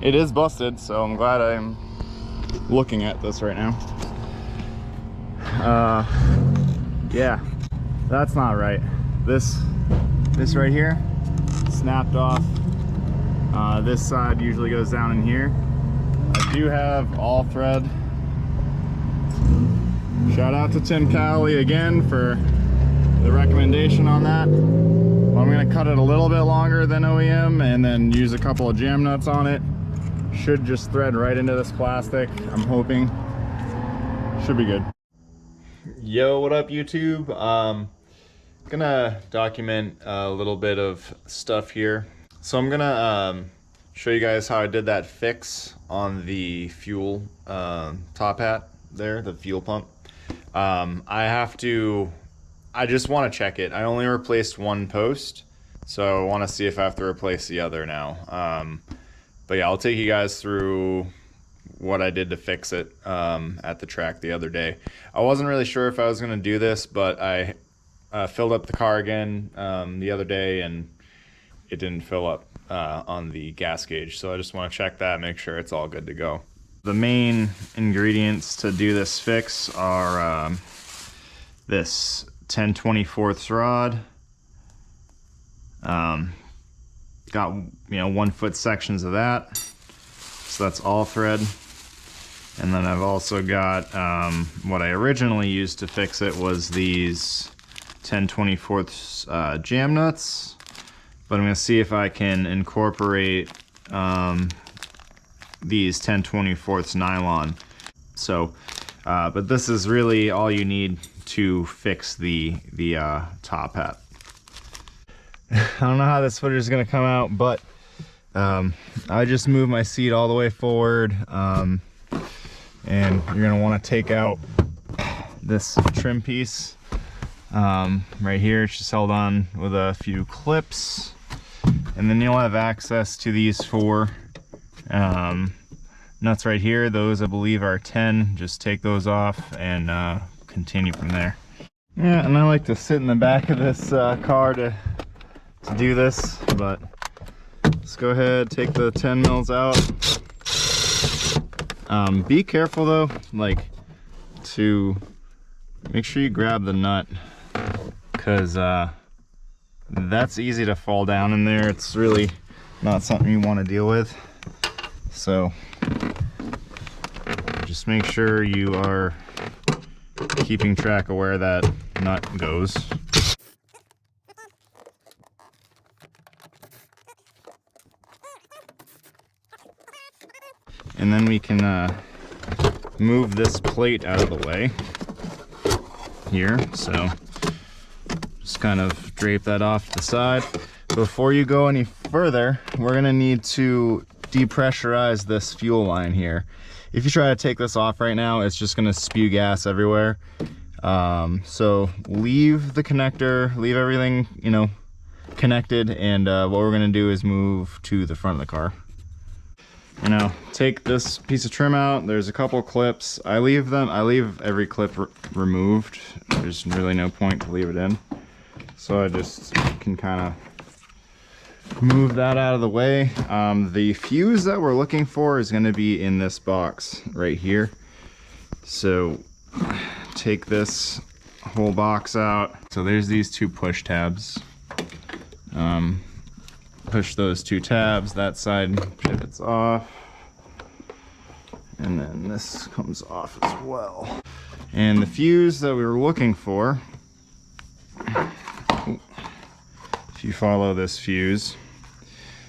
it is busted, so I'm glad I'm looking at this right now. Yeah, that's not right. This right here snapped off. This side usually goes down in here. I do have all thread. Shout out to Tim Cowley again for the recommendation on that. I'm gonna cut it a little bit longer than OEM and then use a couple of jam nuts on it. Should just thread right into this plastic, I'm hoping. Should be good. Yo, what up YouTube? Gonna document a little bit of stuff here. So I'm gonna show you guys how I did that fix on the fuel top hat there, the fuel pump. I just want to check it. I only replaced one post, so I want to see if I have to replace the other now. But yeah, I'll take you guys through what I did to fix it at the track the other day. I wasn't really sure if I was going to do this, but I filled up the car again the other day and it didn't fill up on the gas gauge. So I just want to check that, make sure it's all good to go. The main ingredients to do this fix are this 10/24 rod. Got 1 foot sections of that, so that's all thread. And then I've also got what I originally used to fix it was these 10/24 jam nuts, but I'm gonna see if I can incorporate these 10/24 nylon. So but this is really all you need to fix the top hat. I don't know how this footage is gonna come out, but I just moved my seat all the way forward, and you're gonna want to take out this trim piece right here. It's just held on with a few clips, and then you'll have access to these 4 nuts right here. Those I believe are 10. Just take those off and continue from there. Yeah, and I like to sit in the back of this car to do this, but let's go ahead, take the 10 mils out. Be careful though, like to make sure you grab the nut, because that's easy to fall down in there. It's really not something you want to deal with. So just make sure you are keeping track of where that nut goes. And then we can move this plate out of the way here. So just kind of drape that off to the side. Before you go any further, we're gonna need to depressurize this fuel line here. If you try to take this off right now, it's just gonna spew gas everywhere. So leave the connector, leave everything, connected, and what we're gonna do is move to the front of the car. Take this piece of trim out. There's a couple clips. I leave every clip removed. There's really no point to leave it in. So I just can kind of move that out of the way. The fuse that we're looking for is going to be in this box right here. So take this whole box out. So there's these 2 push tabs. Push those 2 tabs, that side pivots off, and then this comes off as well. And the fuse that we were looking for, if you follow this fuse,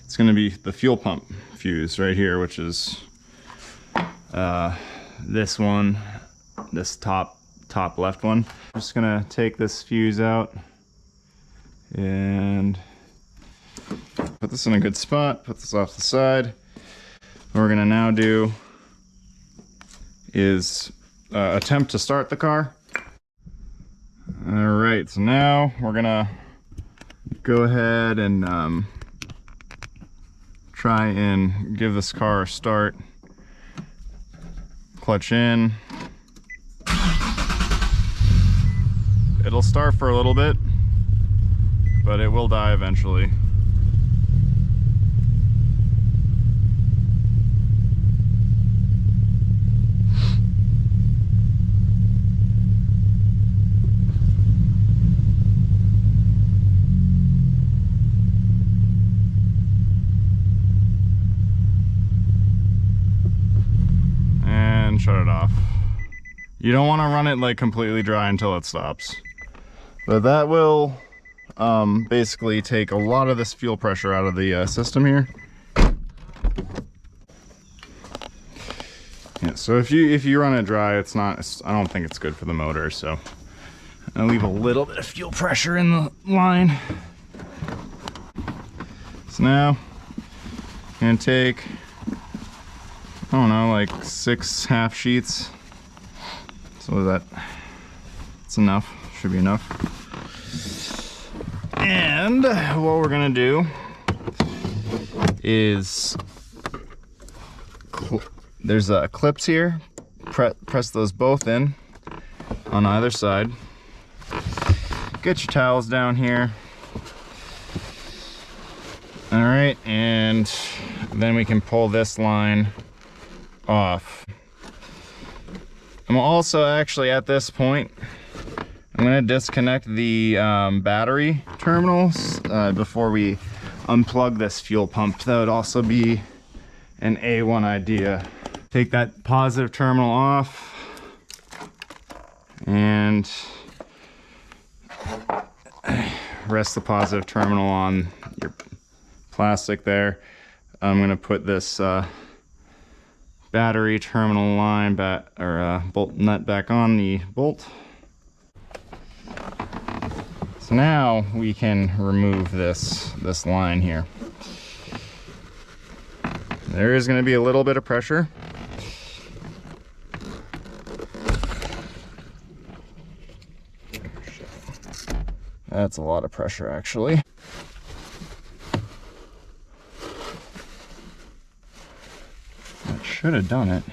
it's going to be the fuel pump fuse right here, which is this one, this top left one. I'm just going to take this fuse out and put this in a good spot, put this off the side. What we're gonna now do is attempt to start the car. All right, so now we're gonna go ahead and try and give this car a start. Clutch in. It'll start for a little bit, but it will die eventually. shut it off. You don't want to run it like completely dry until it stops. But that will basically take a lot of this fuel pressure out of the system here. Yeah, so if you run it dry, I don't think it's good for the motor. So I'll leave a little bit of fuel pressure in the line. So now I'm gonna take, I don't know, like 6 half sheets. So that's enough, should be enough. And what we're gonna do is, there's clips here, press those both in on either side. Get your towels down here. All right, and then we can pull this line off. I'm also actually at this point, I'm gonna disconnect the battery terminals before we unplug this fuel pump. That would also be an A1 idea. Take that positive terminal off and rest the positive terminal on your plastic there. I'm gonna put this battery terminal line back, or bolt nut back on the bolt. So now we can remove this line here. There is going to be a little bit of pressure. That's a lot of pressure, actually. That should have done it.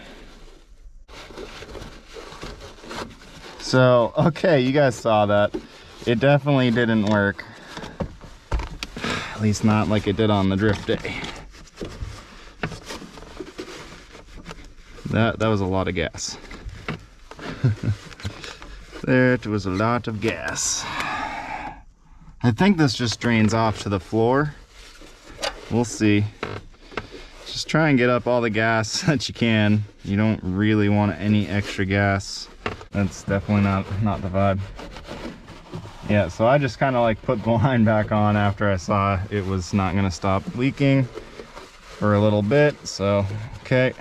So, okay, you guys saw that. It definitely didn't work. At least not like it did on the drift day. That was a lot of gas. That was a lot of gas. I think this just drains off to the floor. We'll see. Just try and get up all the gas that you can. You don't really want any extra gas. That's definitely not the vibe. Yeah, so I just kind of like put the line back on after I saw it was not gonna stop leaking for a little bit. So, okay.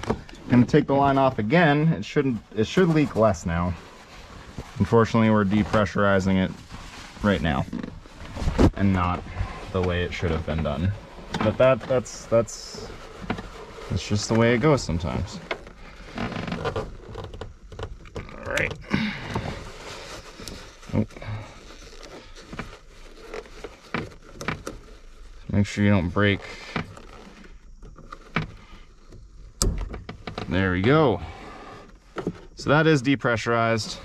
I'm gonna take the line off again. It should leak less now. Unfortunately, we're depressurizing it right now and not the way it should have been done. But that's just the way it goes sometimes. All right. Oh. Make sure you don't break. There we go. So that is depressurized.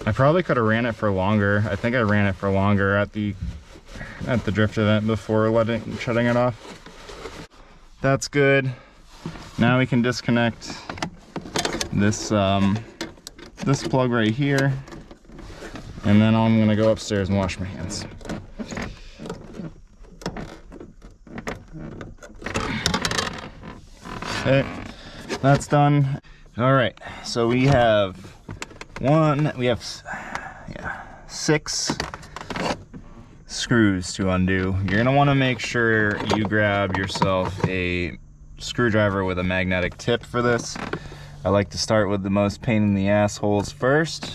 I probably could have ran it for longer. I think I ran it for longer at the drift event before shutting it off. That's good. Now we can disconnect this this plug right here, and then I'm gonna go upstairs and wash my hands. Okay, that's done. All right, so we have 6 screws to undo. You're gonna wanna make sure you grab yourself a screwdriver with a magnetic tip for this. I like to start with the most pain in the ass holes first.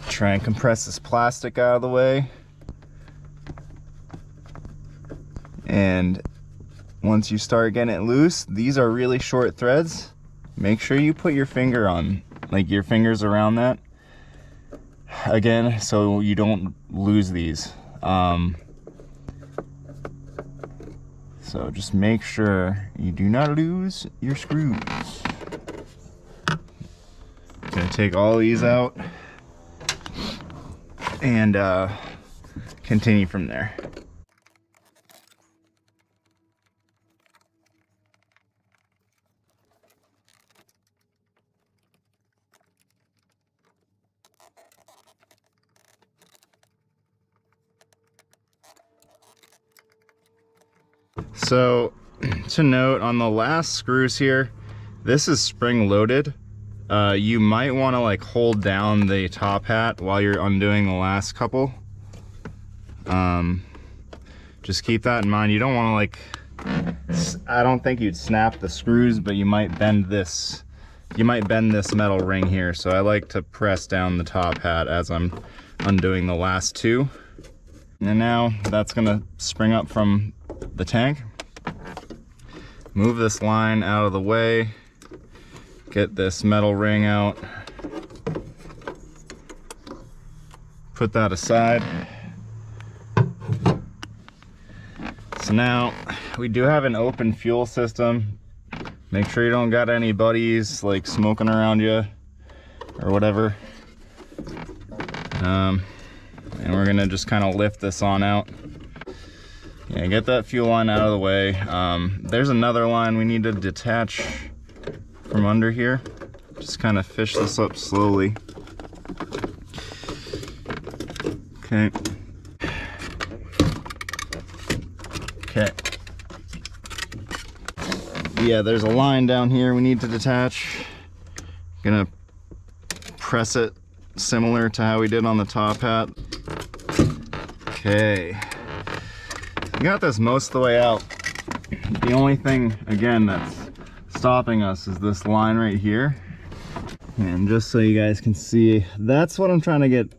Try and compress this plastic out of the way. And once you start getting it loose, these are really short threads. Make sure you put your finger on, like your fingers around that. Again, so you don't lose these. So just make sure you do not lose your screws. Gonna take all these out and continue from there. So to note on the last screws here, this is spring loaded. You might want to like hold down the top hat while you're undoing the last couple. Just keep that in mind. You don't want to like, I don't think you'd snap the screws, but you might bend this. You might bend this metal ring here. So I like to press down the top hat as I'm undoing the last two. And now that's gonna spring up from the tank. Move this line out of the way. Get this metal ring out. Put that aside. So now we do have an open fuel system. Make sure you don't got any buddies like smoking around you or whatever. And we're gonna just kind of lift this on out. Yeah, get that fuel line out of the way. There's another line we need to detach from under here. Just kind of fish this up slowly. Okay. Okay. Yeah, there's a line down here we need to detach. Gonna press it similar to how we did on the top hat. Okay. We got this most of the way out. The only thing, again, that's stopping us is this line right here. And just so you guys can see, that's what I'm trying to get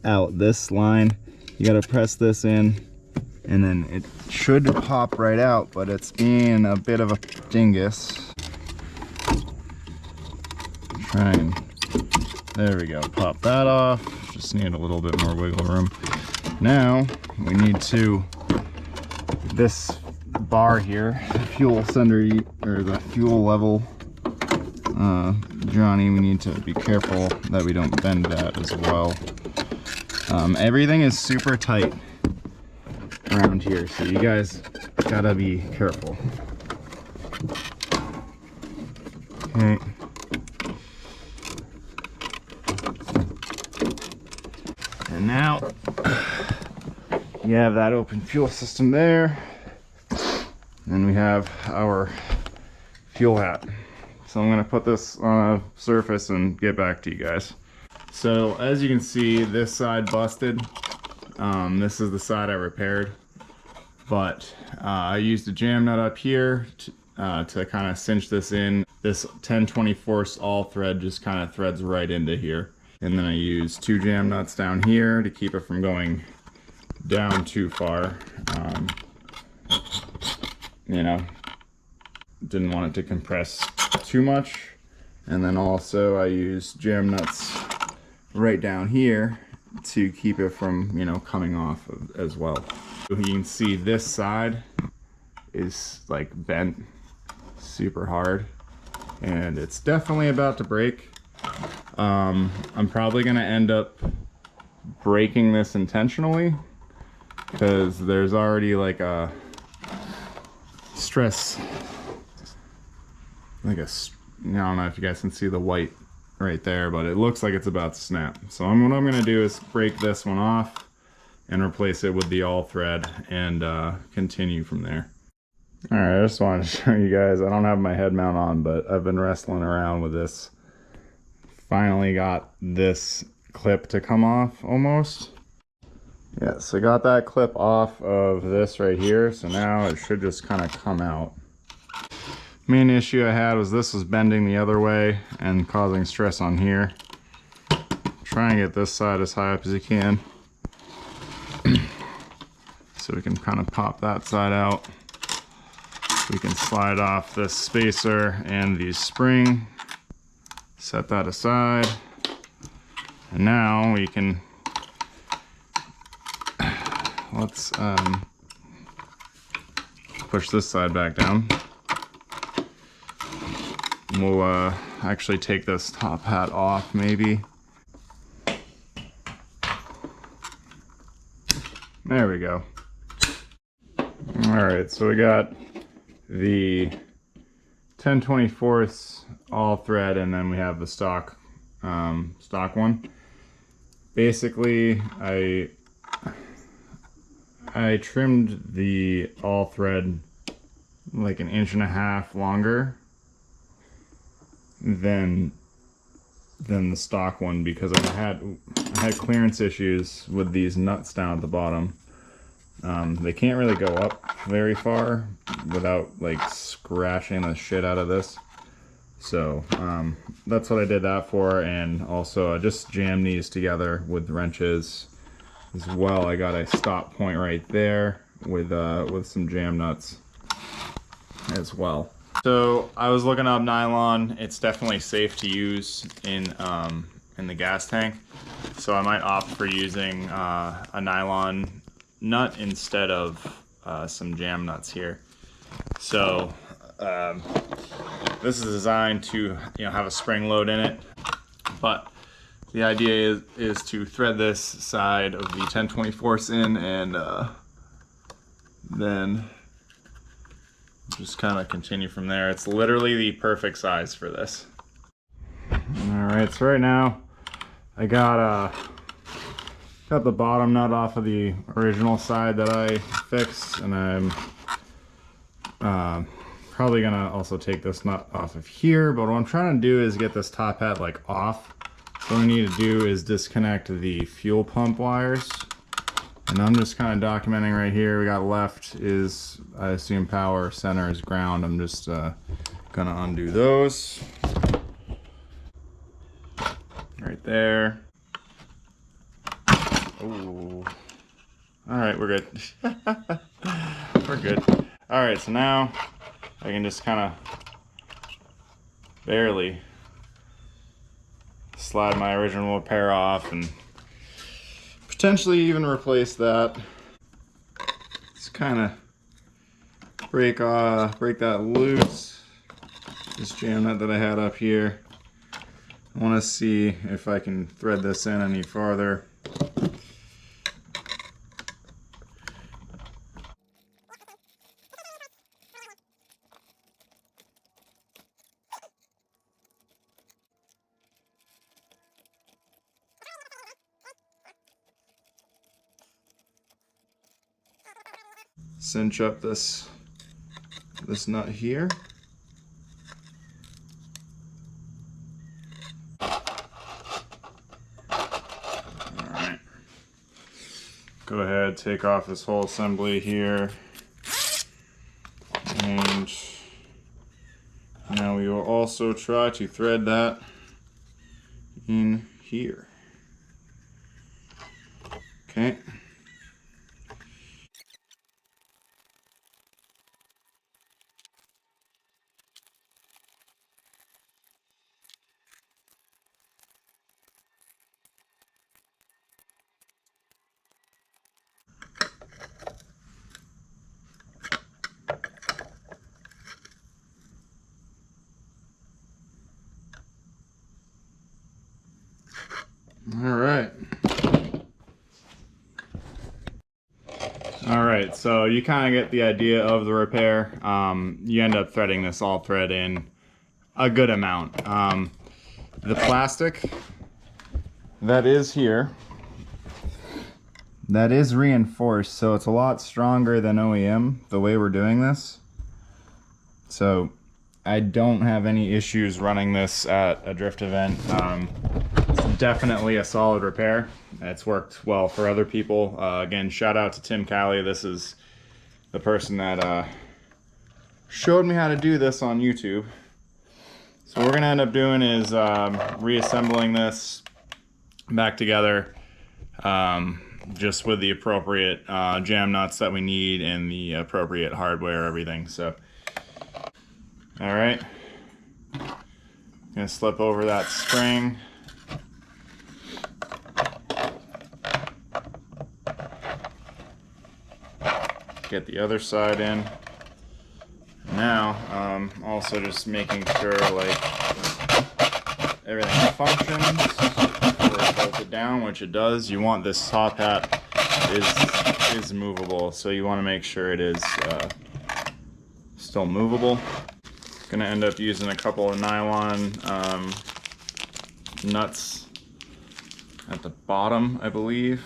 out, this line. You gotta press this in, and then it should pop right out, but it's being a bit of a dingus. Try and, there we go, pop that off. Just need a little bit more wiggle room. Now, we need to, this bar here, the fuel sender, or the fuel level, Johnny, we need to be careful that we don't bend that as well. Everything is super tight around here, so you guys gotta be careful. Okay. And now you have that open fuel system there. And we have our fuel hat. So I'm gonna put this on a surface and get back to you guys. So as you can see, this side busted. This is the side I repaired. But I used a jam nut up here to kind of cinch this in. This 10/24 all thread just kind of threads right into here. And then I used 2 jam nuts down here to keep it from going down too far. You know, didn't want it to compress too much. And then also I used jam nuts right down here to keep it from, you know, coming off as well. You can see this side is like bent super hard, and it's definitely about to break. I'm probably gonna end up breaking this intentionally because there's already like a stress, like a, I don't know if you guys can see the white right there, but it looks like it's about to snap. So what I'm gonna do is break this one off and replace it with the all thread and continue from there. All right, I just wanted to show you guys, I don't have my head mount on, but I've been wrestling around with this. Finally got this clip to come off almost. Yeah, so I got that clip off of this right here, so now it should just kind of come out. Main issue I had was this was bending the other way and causing stress on here. Try and get this side as high up as you can. So we can kind of pop that side out. We can slide off this spacer and the spring. Set that aside. And now we can, let's push this side back down. We'll actually take this top hat off maybe. There we go. All right, so we got the 10/24 all thread, and then we have the stock one. Basically, I trimmed the all thread like an inch and a half longer than the stock one, because I had clearance issues with these nuts down at the bottom. They can't really go up very far without like scratching the shit out of this. So that's what I did that for, and also I just jammed these together with wrenches as well. I got a stop point right there with some jam nuts as well. So I was looking up nylon. It's definitely safe to use in the gas tank. So I might opt for using a nylon nut instead of some jam nuts here. So this is designed to, you know, have a spring load in it, but the idea is to thread this side of the 10/24 in and then just kind of continue from there. It's literally the perfect size for this. All right, so right now I got the bottom nut off of the original side that I fixed, and I'm probably gonna also take this nut off of here, but what I'm trying to do is get this top hat like off. So what I need to do is disconnect the fuel pump wires, and I'm just kind of documenting right here. We got left is, I assume, power, center is ground. I'm just gonna undo those right there. Ooh. All right, we're good. We're good. All right, so now I can just kind of barely slide my original repair off and potentially even replace that. Just kind of break that loose, this jam nut that I had up here. I want to see if I can thread this in any farther. Cinch up this nut here. Alright. Go ahead, take off this whole assembly here. And now we will also try to thread that in here. Okay. All right, so you kind of get the idea of the repair. You end up threading this all thread in a good amount. The plastic that is here, that is reinforced, so it's a lot stronger than OEM the way we're doing this. So I don't have any issues running this at a drift event. It's definitely a solid repair. It's worked well for other people. Again, shout out to Tim Cali. This is the person that showed me how to do this on YouTube. So what we're gonna end up doing is reassembling this back together, just with the appropriate jam nuts that we need and the appropriate hardware, everything. So, all right, gonna slip over that spring. Get the other side in. Now, also just making sure like everything functions before it's bolted down, which it does. You want this top hat is movable, so you want to make sure it is still movable. Gonna end up using a couple of nylon nuts at the bottom, I believe.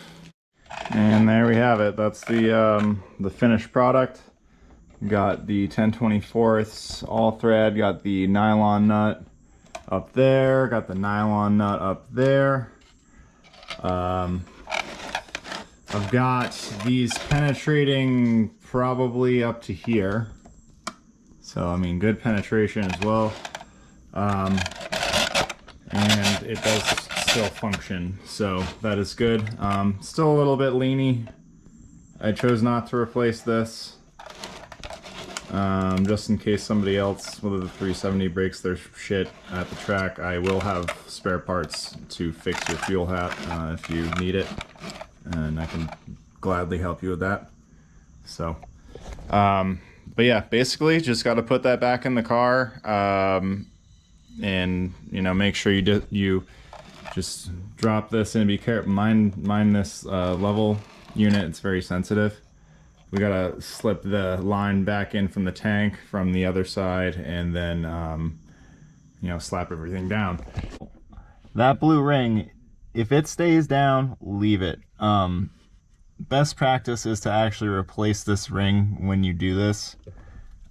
And there we have it. That's the finished product. Got the 10/24 all thread, got the nylon nut up there, got the nylon nut up there. I've got these penetrating probably up to here. So, I mean, good penetration as well. And it does still function, so that is good. Still a little bit leany. I chose not to replace this. Just in case somebody else with the 370 breaks their shit at the track, I will have spare parts to fix your fuel hat if you need it, and I can gladly help you with that. So, but yeah, basically just got to put that back in the car, and you know, make sure you just drop this and be careful. Mind this level unit; it's very sensitive. We gotta slip the line back in from the tank from the other side, and then you know, slap everything down. That blue ring, if it stays down, leave it. Best practice is to actually replace this ring when you do this.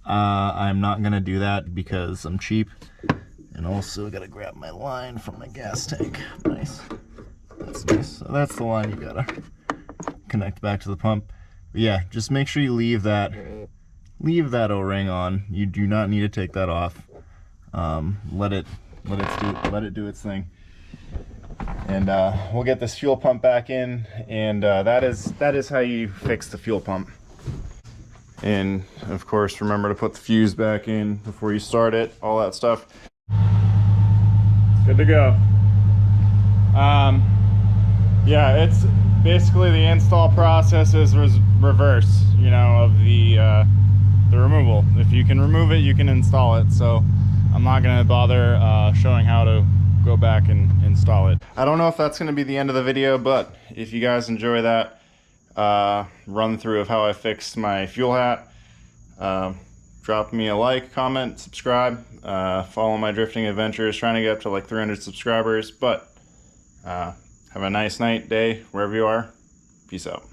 I'm not gonna do that because I'm cheap, and also gotta grab my line from my gas tank. Nice, that's nice. So that's the line you gotta connect back to the pump. Yeah, just make sure you leave that O-ring on. You do not need to take that off. Let it do its thing. And we'll get this fuel pump back in, and that is how you fix the fuel pump. And of course, remember to put the fuse back in before you start it. All that stuff. Good to go. Yeah, it's basically the install process is reverse, you know, of the removal. If you can remove it, you can install it. So I'm not going to bother showing how to go back and install it. I don't know if that's going to be the end of the video, but if you guys enjoy that run through of how I fixed my fuel hat, drop me a like, comment, subscribe, follow my drifting adventures, trying to get up to like 300 subscribers. But have a nice night, day, wherever you are. Peace out.